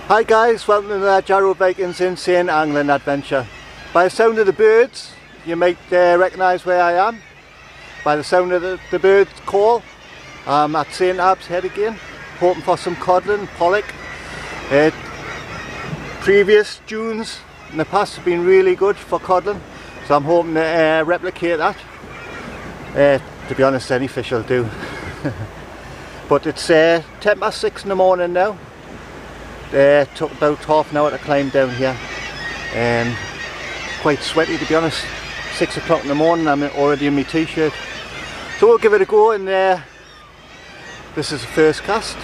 Hi guys, welcome to the Jarrow Vikings Insane Angling Adventure. By the sound of the birds, you might recognise where I am. By the sound of the birds call, I'm at St Abbs Head again, hoping for some codlin and pollock. Previous Junes in the past have been really good for codlin, so I'm hoping to replicate that. To be honest, any fish will do. But it's 10 past 6 in the morning now. Took about half an hour to climb down here. Quite sweaty, to be honest. 6 o'clock in the morning, I'm already in my t-shirt. So we'll give it a go, and this is the first cast.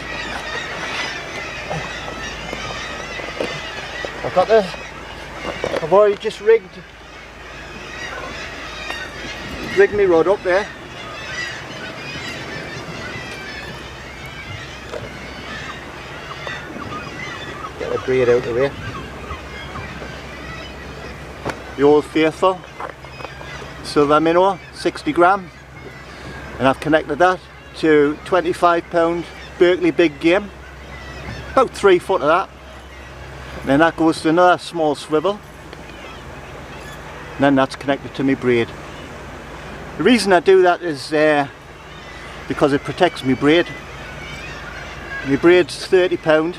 I've already just rigged my rod up there. Get the braid out of the way. The Old Faithful silver minnow, 60 gram, and I've connected that to 25-pound Berkeley big game, about 3 foot of that. And then that goes to another small swivel, and then that's connected to my braid. The reason I do that is because it protects my braid. My braid's 30 pound.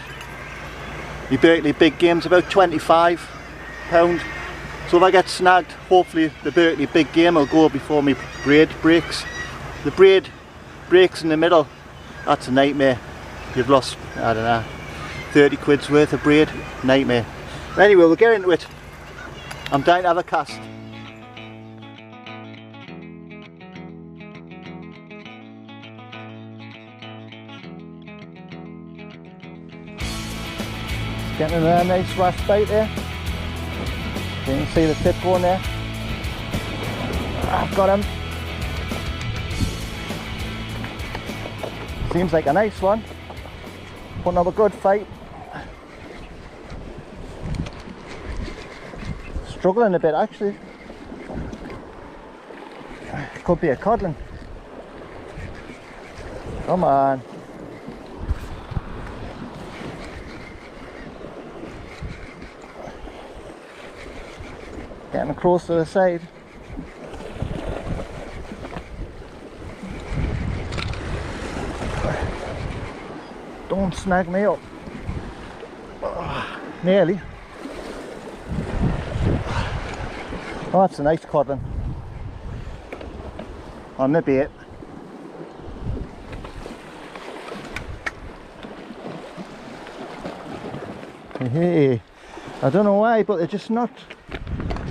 My Berkeley big game's about 25 pound. So if I get snagged, hopefully the Berkeley big game will go before my braid breaks. The braid breaks in the middle, that's a nightmare. You've lost, I don't know, 30 quid's worth of braid, nightmare. But anyway, we'll get into it. I'm dying to have a cast. Getting a nice rasp bite there. You can see the tip going there. I've got him. Seems like a nice one. Putting up a good fight. Struggling a bit actually. Could be a codlin. Come on. Getting close to the side. Don't snag me up. Nearly. Oh, that's a nice codlin. On the bait. Hey, I don't know why, but they're just not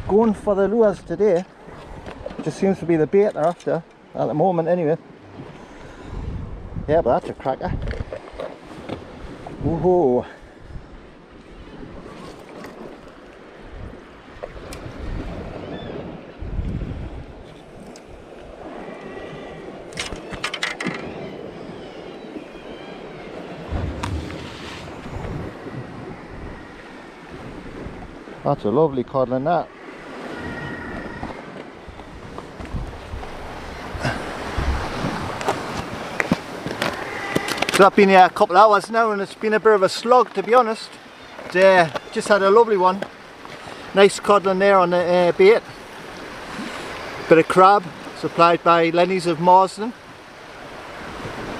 going for the lures today. Just seems to be the bait they're after at the moment anyway. Yeah, but that's a cracker. Woohoo! That's a lovely codlin, that. So I've been here a couple of hours now and it's been a bit of a slog, to be honest. Just had a lovely one. Nice codlin there on the bait. Bit of crab supplied by Lenny's of Marsden.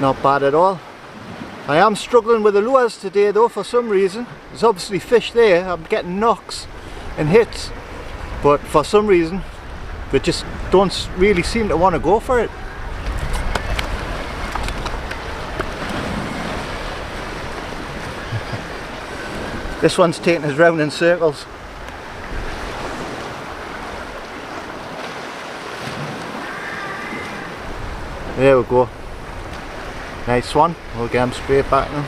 Not bad at all. I am struggling with the lures today though for some reason. There's obviously fish there. I'm getting knocks and hits, but for some reason they just don't really seem to want to go for it. This one's taking us round in circles. There we go. Nice one. We'll get him straight back now.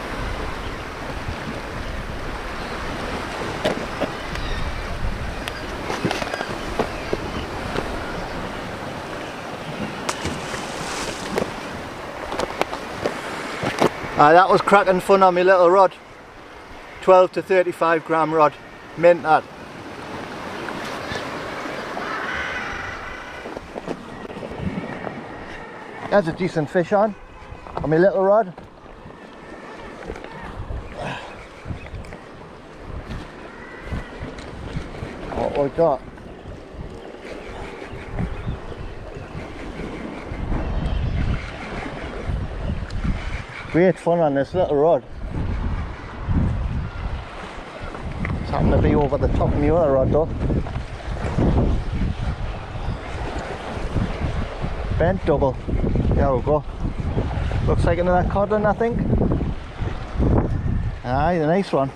That was cracking fun on my little rod. 12 to 35 gram rod. Mint that. There's a decent fish on my little rod. what we got. Great fun on this little rod. It's happened to be over the top of my other rod though. Bent double. There we go. Looks like another codlin, I think. Aye, the nice one.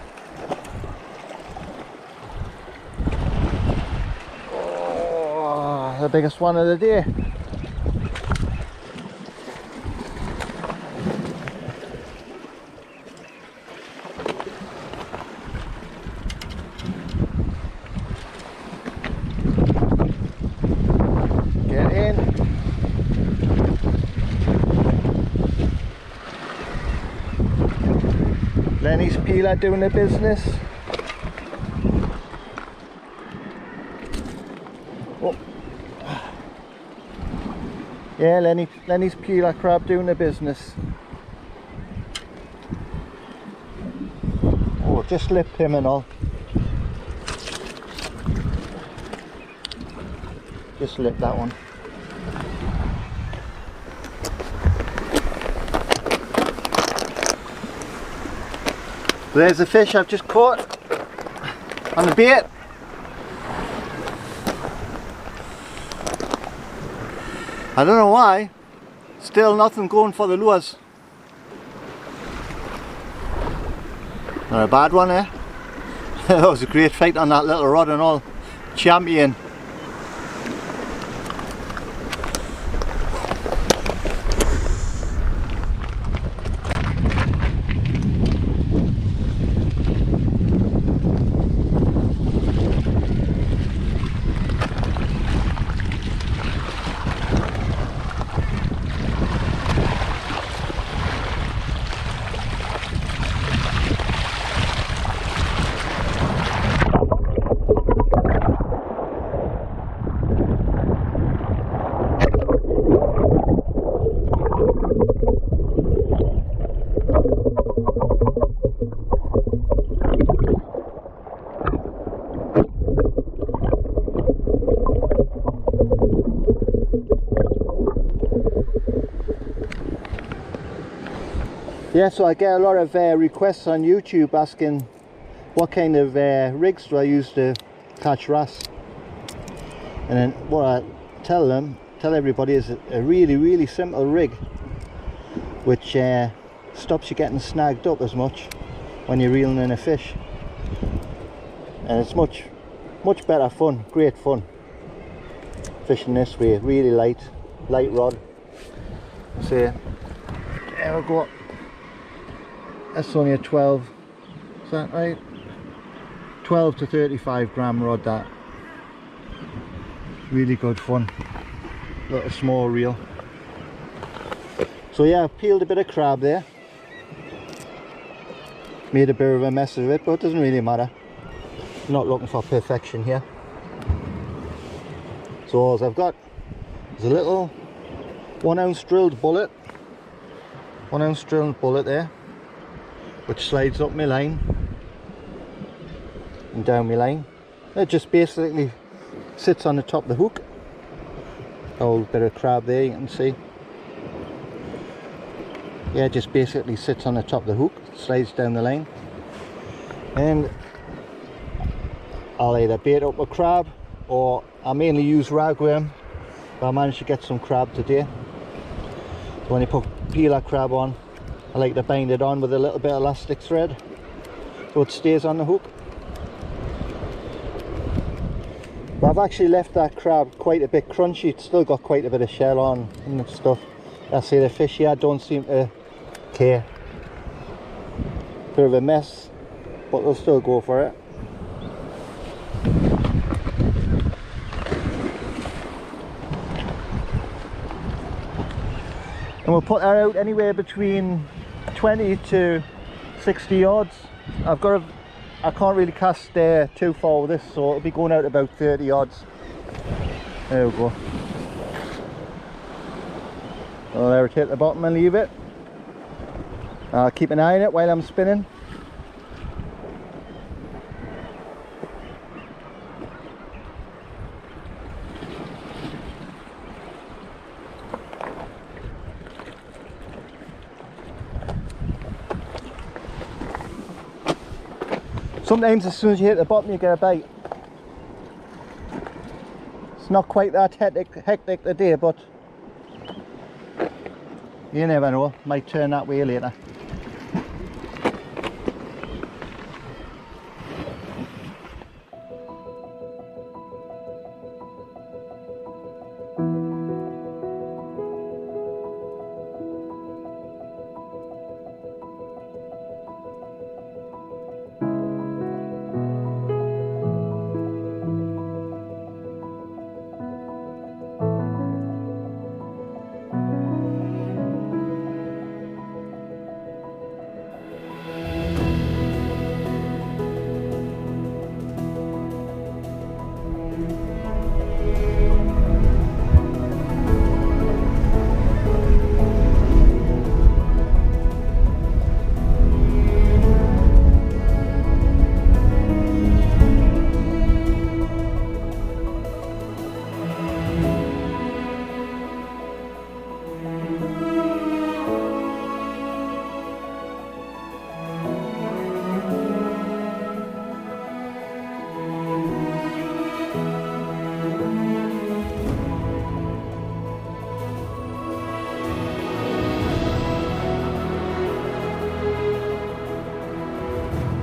Oh, the biggest one of the day. Get in. Lenny's peeler doing the business. Oh. Yeah, Lenny's peeler crab doing the business. Oh, just lipped him and all. Just lipped that one. There's the fish I've just caught on the bait. I don't know why, still nothing going for the lures. Not a bad one, eh? That was a great fight on that little rod and all. Champion. Yeah, so I get a lot of requests on YouTube asking what kind of rigs do I use to catch wrasse. And then what I tell everybody is a really simple rig which stops you getting snagged up as much when you're reeling in a fish. And it's much better fun, great fun fishing this way. Really light rod. So there we go. That's only a 12, is that right? 12 to 35 gram rod, that. Really good fun. Little small reel. So yeah, I've peeled a bit of crab there. Made a bit of a mess of it, but it doesn't really matter. I'm not looking for perfection here. So all I've got is a little 1 ounce drilled bullet. 1 ounce drilled bullet there, which slides up my line and down my line. It just basically sits on the top of the hook. A whole bit of crab there, you can see. Yeah, just basically sits on the top of the hook, slides down the line. And I'll either bait up a crab, or I mainly use ragworm, but I managed to get some crab today. So when you put peeler crab on, I like to bind it on with a little bit of elastic thread so it stays on the hook. But I've actually left that crab quite a bit crunchy. It's still got quite a bit of shell on and stuff. I see the fish here don't seem to care. Bit of a mess, but they'll still go for it. And we'll put her out anywhere between 20 to 60 yards. I can't really cast too far with this, so it'll be going out about 30 yards. There we go. I'll let her hit the bottom and leave it. I'll keep an eye on it while I'm spinning. Sometimes as soon as you hit the bottom you get a bite. It's not quite that hectic today, but you never know, might turn that way later.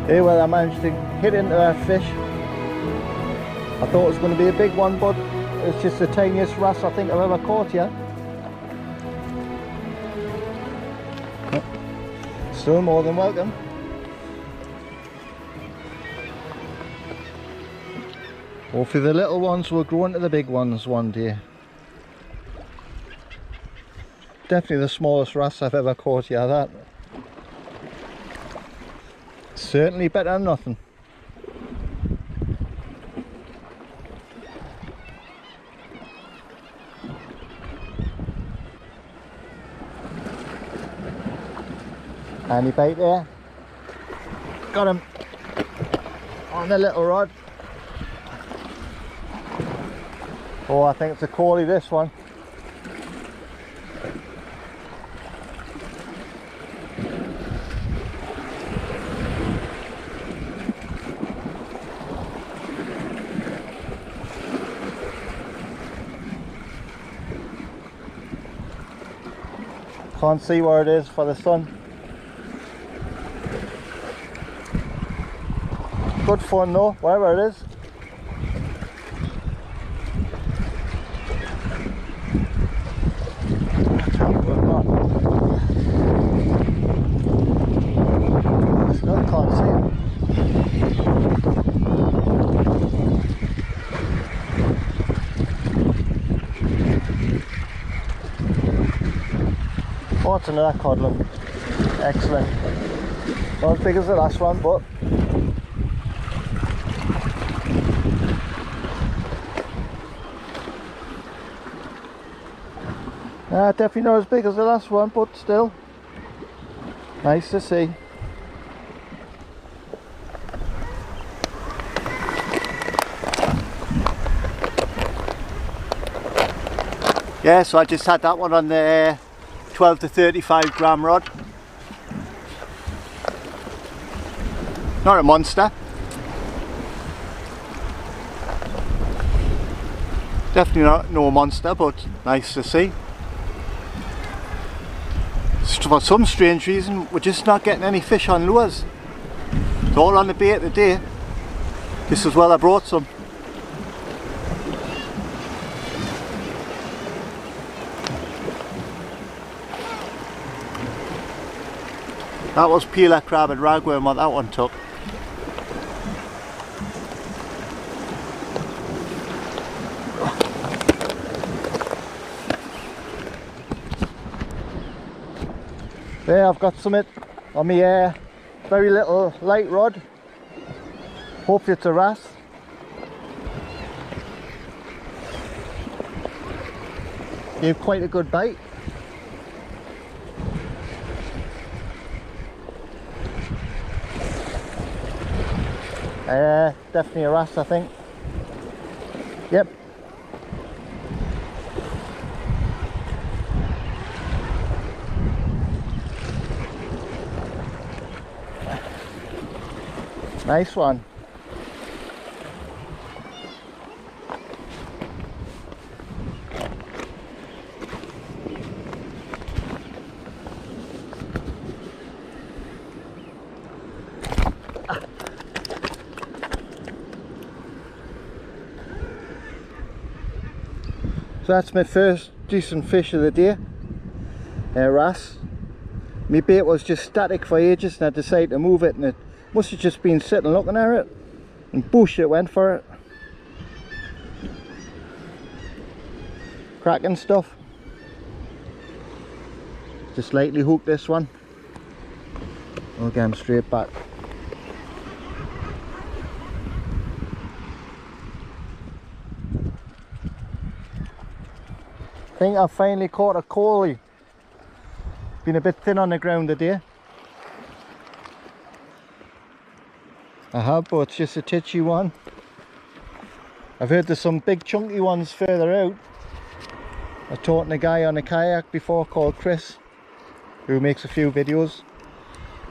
Hey, well, I managed to hit into that fish. I thought it was going to be a big one, but it's just the tiniest wrasse I think I've ever caught here. Still more than welcome. Hopefully the little ones will grow into the big ones one day. Definitely the smallest wrasse I've ever caught here, that. Certainly better than nothing. Any bait there? Got him on the little rod. Oh, I think it's a callie, this one. Can't see where it is for the sun. Good fun though, wherever it is. Still can't see it. Oh, it's another cod, look. Excellent. Not as big as the last one, but definitely not as big as the last one, but still nice to see. Yeah, so I just had that one on the 12 to 35 gram rod. Not a monster. Definitely not no monster, but nice to see. For some strange reason, we're just not getting any fish on lures. It's all on the bait today. Just as well I brought some. That was peeler, crab and ragworm what that one took. There, I've got some on my very little light rod. Hopefully it's a wrasse. Gave quite a good bite. Definitely a wrasse, I think. Yep. Nice one. So that's my first decent fish of the day, wrasse. My bait was just static for ages and I decided to move it, and it must have just been sitting looking at it, and boosh, it went for it. Cracking stuff. Just lightly hooked this one. We'll get him straight back. I think I've finally caught a collie. Been a bit thin on the ground today. I have, but it's just a titchy one. I've heard there's some big chunky ones further out. I was talking to a guy on a kayak before called Chris, who makes a few videos.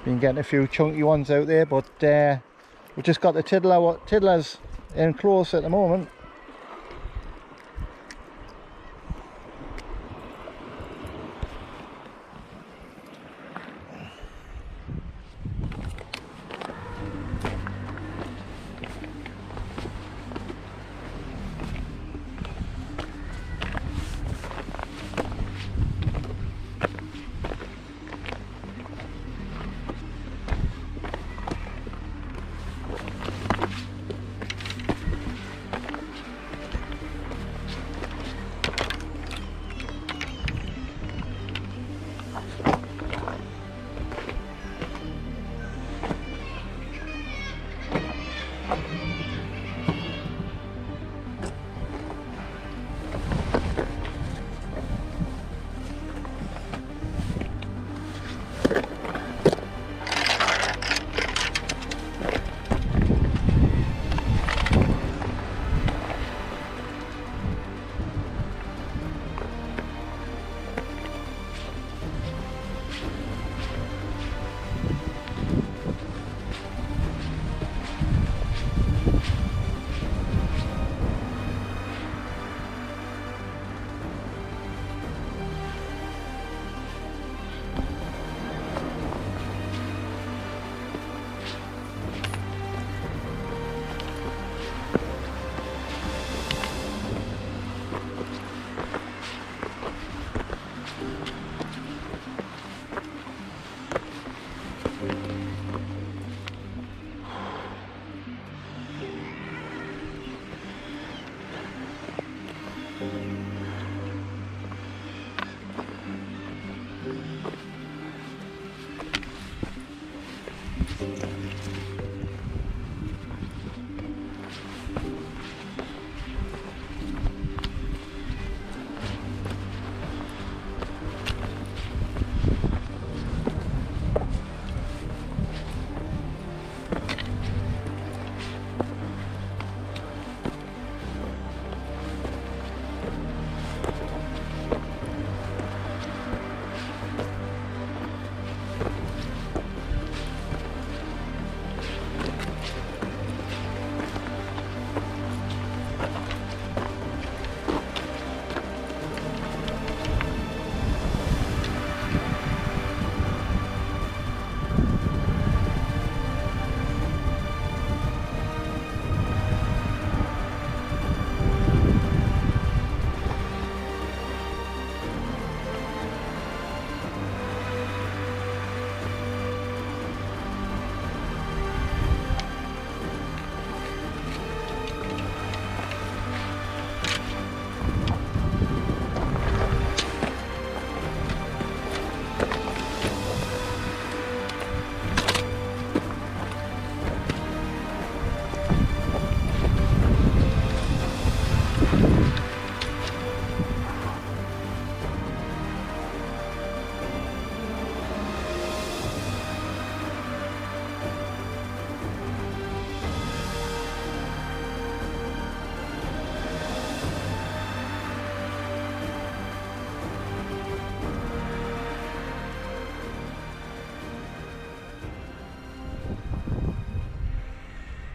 Been getting a few chunky ones out there, but we've just got the tiddlers in close at the moment.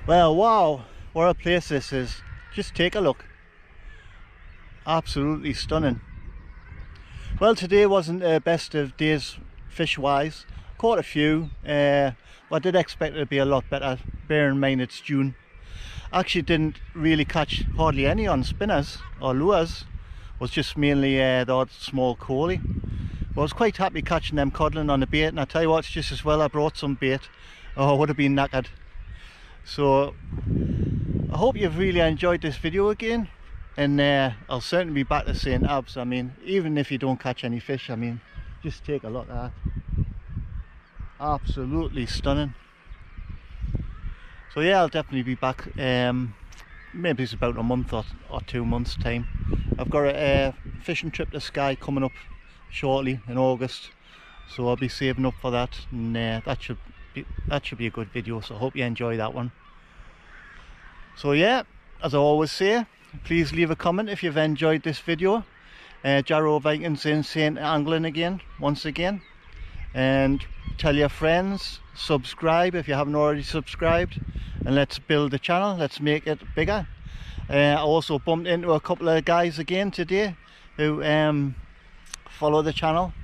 Well, wow, what a place this is. Just take a look. Absolutely stunning. Well, today wasn't the best of days fish wise. Caught a few, but I did expect it to be a lot better, bear in mind it's June. Actually didn't really catch hardly any on spinners or lures. It was just mainly the odd small collie. But I was quite happy catching them codling on the bait, and I tell you what, it's just as well I brought some bait, or I would have been knackered. So I hope you've really enjoyed this video again, and I'll certainly be back to St. Abbs. I mean, even if you don't catch any fish, I mean, just take a look at that. Absolutely stunning. So yeah, I'll definitely be back. Maybe it's about a month or 2 months time. I've got a fishing trip to Skye coming up shortly in August, so I'll be saving up for that, and that should be a good video, so I hope you enjoy that one. So yeah, as I always say, please leave a comment if you've enjoyed this video. Jarrow Vikings in St. Angling again, once again, and tell your friends, subscribe if you haven't already subscribed, and let's build the channel, let's make it bigger. I also bumped into a couple of guys again today who follow the channel,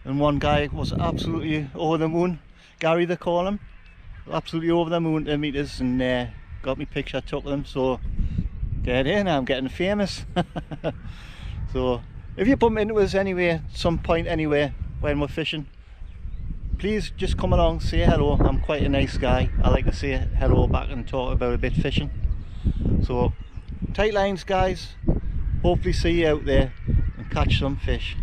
and one guy was absolutely over the moon. Gary they call him, absolutely over the moon to meet us, and got me picture took them. So get in, I'm getting famous. So if you bump into us anyway, some point anywhere when we're fishing, please just come along, say hello. I'm quite a nice guy, I like to say hello back and talk about a bit fishing. So tight lines guys, hopefully see you out there and catch some fish.